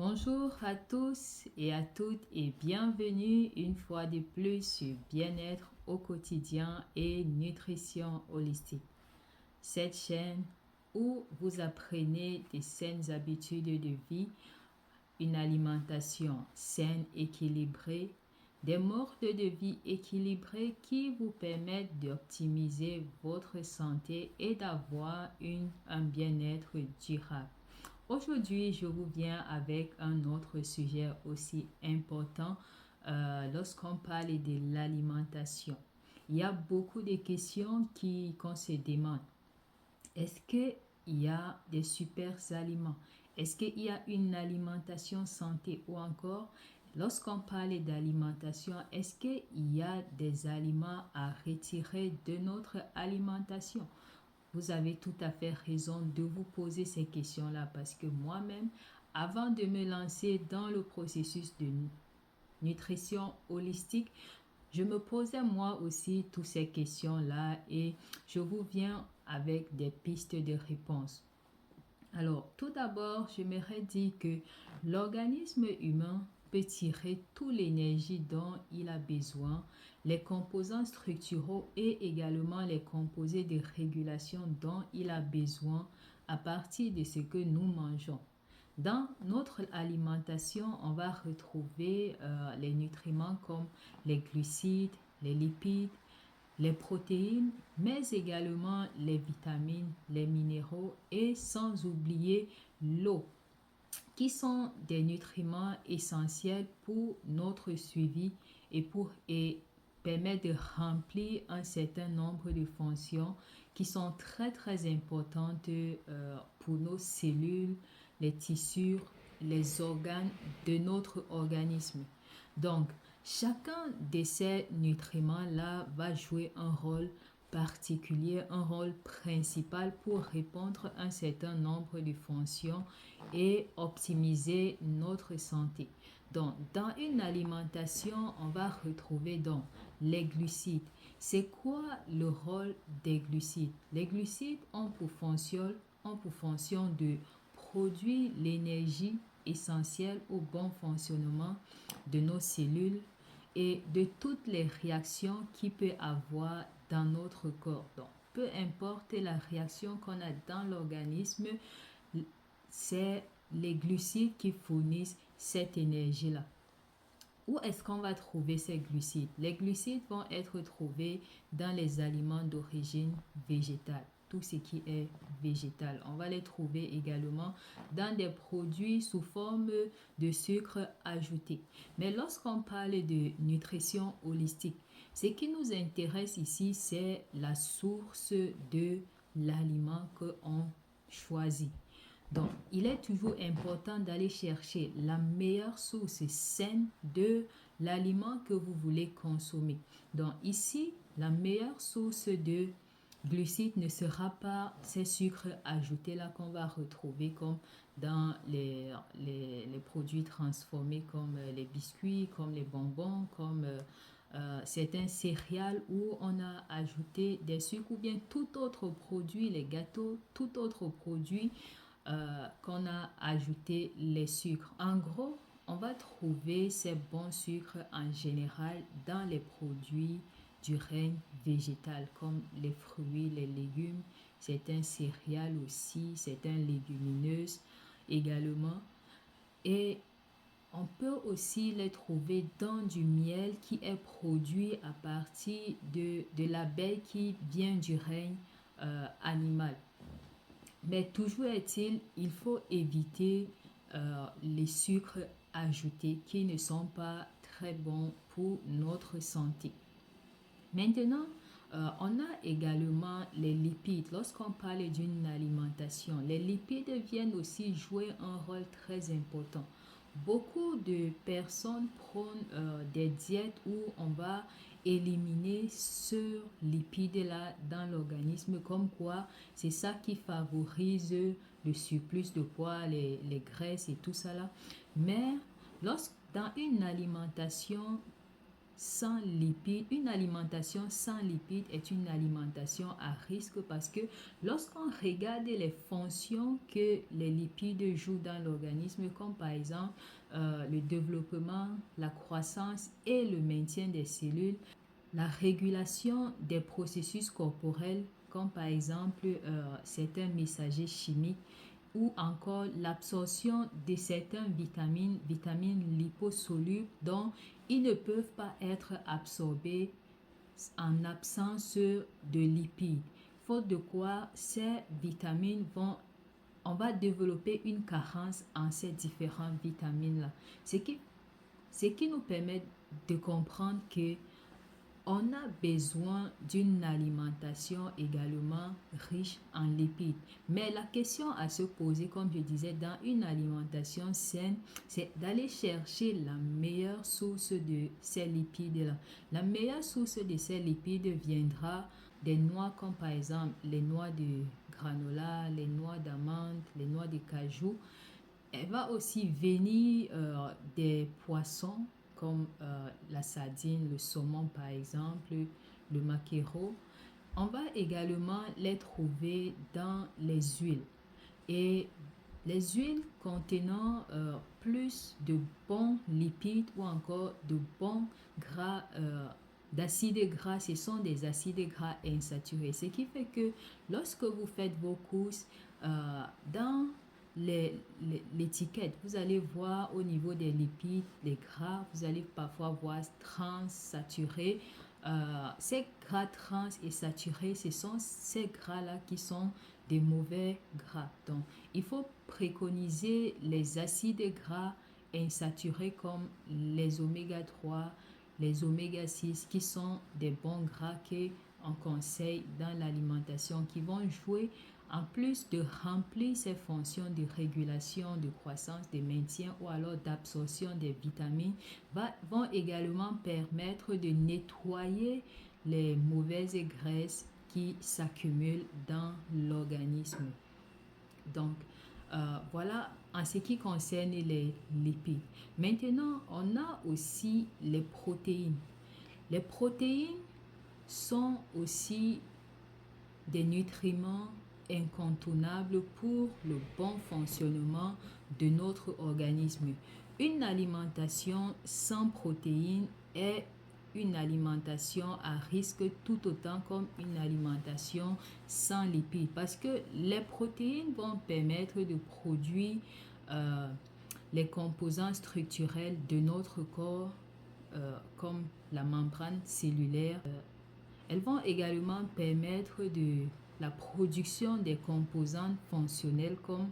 Bonjour à tous et à toutes et bienvenue une fois de plus sur Bien-être au quotidien et nutrition holistique. Cette chaîne où vous apprenez des saines habitudes de vie, une alimentation saine, équilibrée, des modes de vie équilibrés qui vous permettent d'optimiser votre santé et d'avoir un bien-être durable. Aujourd'hui, je vous viens avec un autre sujet aussi important lorsqu'on parle de l'alimentation. Il y a beaucoup de questions qu'on se demande. Est-ce qu'il y a des super aliments? Est-ce qu'il y a une alimentation santé? Ou encore, lorsqu'on parle d'alimentation, est-ce qu'il y a des aliments à retirer de notre alimentation? Vous avez tout à fait raison de vous poser ces questions-là parce que moi-même, avant de me lancer dans le processus de nutrition holistique, je me posais moi aussi toutes ces questions-là et je vous viens avec des pistes de réponse. Alors, tout d'abord, j'aimerais dire que l'organisme humain peut tirer toute l'énergie dont il a besoin, les composants structuraux et également les composés de régulation dont il a besoin à partir de ce que nous mangeons. Dans notre alimentation, on va retrouver les nutriments comme les glucides, les lipides, les protéines, mais également les vitamines, les minéraux et sans oublier l'eau, qui sont des nutriments essentiels pour notre suivi et permettent de remplir un certain nombre de fonctions qui sont très importantes pour nos cellules, les tissus, les organes de notre organisme. Donc, chacun de ces nutriments-là va jouer un rôle particulier, un rôle principal pour répondre à un certain nombre de fonctions et optimiser notre santé. Donc, dans une alimentation, on va retrouver donc les glucides. C'est quoi le rôle des glucides? Les glucides ont pour fonction de produire l'énergie essentielle au bon fonctionnement de nos cellules et de toutes les réactions qu'il peut avoir dans notre corps. Donc, peu importe la réaction qu'on a dans l'organisme, c'est les glucides qui fournissent cette énergie-là. Où est-ce qu'on va trouver ces glucides? Les glucides vont être trouvés dans les aliments d'origine végétale. Tout ce qui est végétal. On va les trouver également dans des produits sous forme de sucre ajouté. Mais lorsqu'on parle de nutrition holistique, ce qui nous intéresse ici, c'est la source de l'aliment qu'on choisit. Donc, il est toujours important d'aller chercher la meilleure source saine de l'aliment que vous voulez consommer. Donc, ici, la meilleure source de glucides ne sera pas ces sucres ajoutés-là qu'on va retrouver comme dans les produits transformés comme les biscuits, comme les bonbons, comme certains céréales où on a ajouté des sucres ou bien tout autre produit, les gâteaux, tout autre produit qu'on a ajouté les sucres. En gros, on va trouver ces bons sucres en général dans les produits du règne végétal comme les fruits, les légumes, certains céréales aussi, certaines légumineuses également. Et on peut aussi les trouver dans du miel qui est produit à partir de l'abeille qui vient du règne animal. Mais toujours est-il, il faut éviter les sucres ajoutés qui ne sont pas très bons pour notre santé. Maintenant, on a également les lipides. Lorsqu'on parle d'une alimentation, les lipides viennent aussi jouer un rôle très important. Beaucoup de personnes prennent des diètes où on va éliminer ce lipide-là dans l'organisme, comme quoi c'est ça qui favorise le surplus de poids, les graisses et tout ça là. Mais dans une alimentation sans lipides, une alimentation sans lipides est une alimentation à risque parce que lorsqu'on regarde les fonctions que les lipides jouent dans l'organisme, comme par exemple le développement, la croissance et le maintien des cellules, la régulation des processus corporels, comme par exemple certains messagers chimiques, ou encore l'absorption de certaines vitamines liposolubles dont ils ne peuvent pas être absorbés en absence de lipides. Faute de quoi, ces vitamines on va développer une carence en ces différentes vitamines-là. Ce qui nous permet de comprendre que on a besoin d'une alimentation également riche en lipides. Mais la question à se poser, comme je disais, dans une alimentation saine, c'est d'aller chercher la meilleure source de ces lipides-là. La meilleure source de ces lipides viendra des noix comme par exemple les noix de granola, les noix d'amande, les noix de cajou. Elle va aussi venir des poissons comme la sardine, le saumon par exemple, le maquereau. On va également les trouver dans les huiles. Et les huiles contenant plus de bons lipides ou encore de bons gras, d'acides gras, ce sont des acides gras insaturés. Ce qui fait que lorsque vous faites vos courses, dans l'étiquette, vous allez voir au niveau des lipides, les gras, vous allez parfois voir trans, saturé. Ces gras trans et saturés, ce sont ces gras-là qui sont des mauvais gras. Donc, il faut préconiser les acides gras insaturés comme les oméga 3, les oméga 6 qui sont des bons gras qu'on conseille dans l'alimentation qui vont jouer en plus de remplir ces fonctions de régulation, de croissance, de maintien ou alors d'absorption des vitamines, vont également permettre de nettoyer les mauvaises graisses qui s'accumulent dans l'organisme. Donc, voilà en ce qui concerne les lipides. Maintenant, on a aussi les protéines. Les protéines sont aussi des nutriments incontournables pour le bon fonctionnement de notre organisme. Une alimentation sans protéines est une alimentation à risque tout autant comme une alimentation sans lipides parce que les protéines vont permettre de produire les composants structurels de notre corps comme la membrane cellulaire. Elles vont également permettre de la production des composantes fonctionnelles comme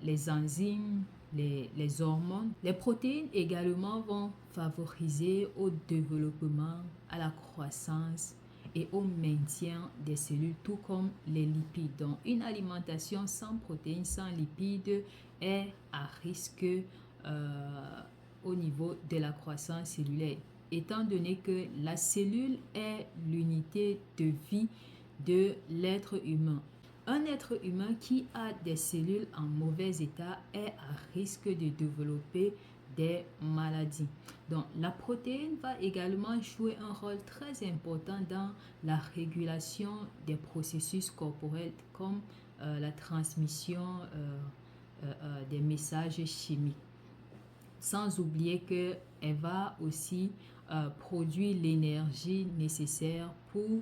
les enzymes, les hormones. Les protéines également vont favoriser au développement, à la croissance et au maintien des cellules, tout comme les lipides. Donc, une alimentation sans protéines, sans lipides est à risque au niveau de la croissance cellulaire, étant donné que la cellule est l'unité de vie de l'être humain. Un être humain qui a des cellules en mauvais état est à risque de développer des maladies. Donc, la protéine va également jouer un rôle très important dans la régulation des processus corporels comme la transmission des messages chimiques. Sans oublier qu'elle va aussi produire l'énergie nécessaire pour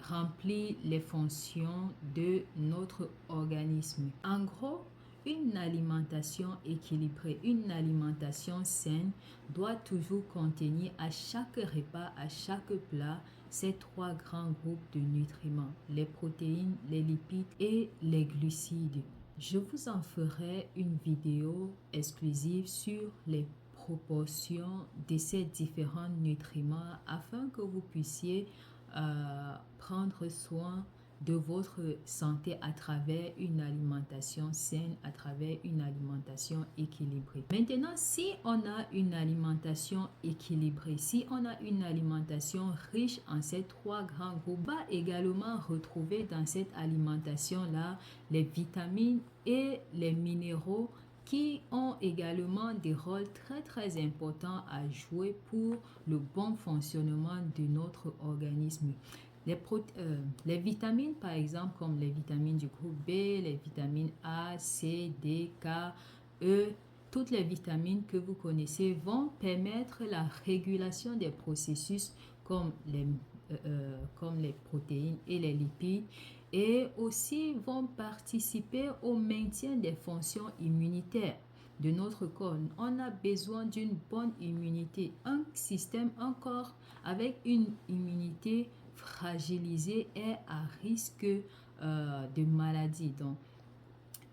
remplir les fonctions de notre organisme. En gros, une alimentation équilibrée, une alimentation saine doit toujours contenir à chaque repas, à chaque plat, ces trois grands groupes de nutriments, les protéines, les lipides et les glucides. Je vous en ferai une vidéo exclusive sur les proportions de ces différents nutriments afin que vous puissiez prendre soin de votre santé à travers une alimentation saine, à travers une alimentation équilibrée. Maintenant, si on a une alimentation équilibrée, si on a une alimentation riche en ces trois grands groupes, on va également retrouver dans cette alimentation-là les vitamines et les minéraux qui ont également des rôles très importants à jouer pour le bon fonctionnement de notre organisme. Les vitamines, par exemple, comme les vitamines du groupe B, les vitamines A, C, D, K, E, toutes les vitamines que vous connaissez vont permettre la régulation des processus comme les protéines et les lipides, et aussi vont participer au maintien des fonctions immunitaires de notre corps. On a besoin d'une bonne immunité. Un système, un corps avec une immunité fragilisée est à risque de maladie. Donc,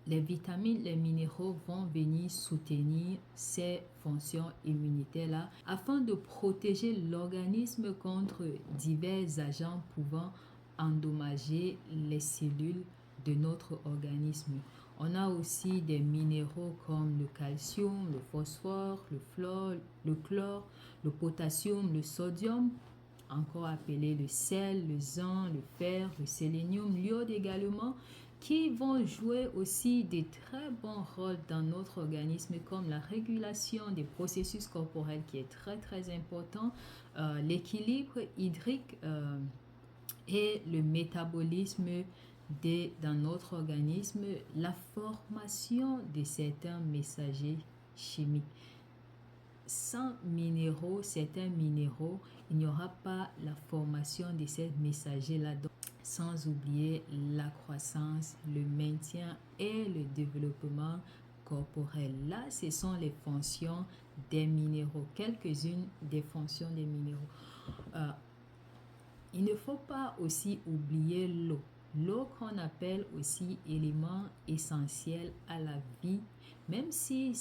les vitamines, les minéraux vont venir soutenir ces fonctions immunitaires-là afin de protéger l'organisme contre divers agents pouvant endommager les cellules de notre organisme. On a aussi des minéraux comme le calcium, le phosphore, le chlore, le potassium, le sodium, encore appelé le sel, le zinc, le fer, le sélénium, l'iode également, qui vont jouer aussi de très bons rôles dans notre organisme, comme la régulation des processus corporels qui est très important, l'équilibre hydrique et le métabolisme dans notre organisme, la formation de certains messagers chimiques. Sans minéraux, certains minéraux, il n'y aura pas la formation de ces messagers-là. Sans oublier la croissance, le maintien et le développement corporel. Là, ce sont les fonctions des minéraux, quelques-unes des fonctions des minéraux. Il ne faut pas aussi oublier l'eau. L'eau qu'on appelle aussi élément essentiel à la vie, même si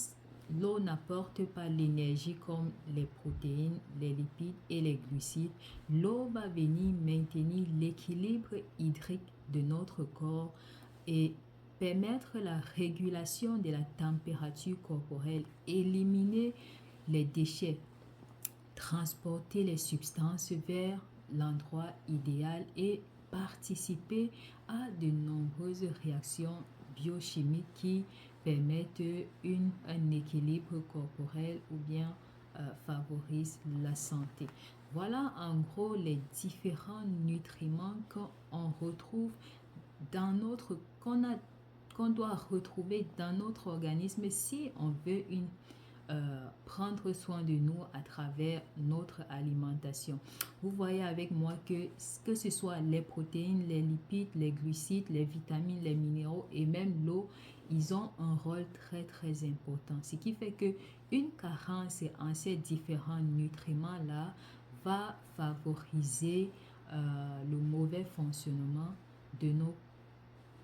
l'eau n'apporte pas l'énergie comme les protéines, les lipides et les glucides. L'eau va venir maintenir l'équilibre hydrique de notre corps et permettre la régulation de la température corporelle, éliminer les déchets, transporter les substances vers l'endroit idéal et participer à de nombreuses réactions biochimiques qui permettent un équilibre corporel ou bien favorisent la santé. Voilà en gros les différents nutriments qu'on retrouve dans qu'on doit retrouver dans notre organisme si on veut prendre soin de nous à travers notre alimentation. Vous voyez avec moi que ce soit les protéines, les lipides, les glucides, les vitamines, les minéraux et même l'eau, ils ont un rôle très important. Ce qui fait que une carence en ces différents nutriments-là va favoriser le mauvais fonctionnement de nos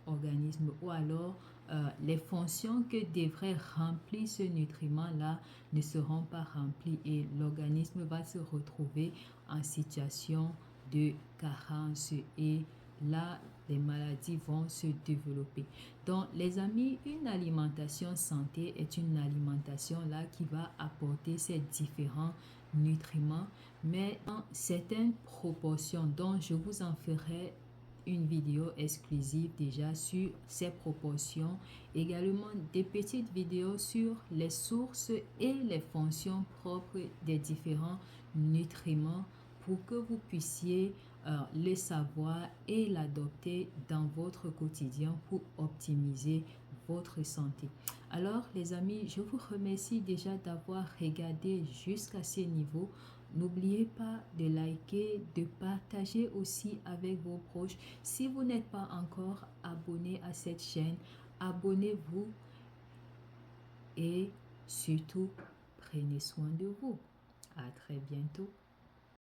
organismes, ou alors les fonctions que devrait remplir ce nutriment-là ne seront pas remplies et l'organisme va se retrouver en situation de carence et là, les maladies vont se développer. Donc, les amis, une alimentation santé est une alimentation là qui va apporter ces différents nutriments, mais dans certaines proportions. Donc, je vous en ferai une vidéo exclusive déjà sur ces proportions, également des petites vidéos sur les sources et les fonctions propres des différents nutriments pour que vous puissiez le savoir et l'adopter dans votre quotidien pour optimiser votre santé. Alors les amis, je vous remercie déjà d'avoir regardé jusqu'à ce niveau. N'oubliez pas de liker, de partager aussi avec vos proches. Si vous n'êtes pas encore abonné à cette chaîne, abonnez-vous et surtout, prenez soin de vous. À très bientôt.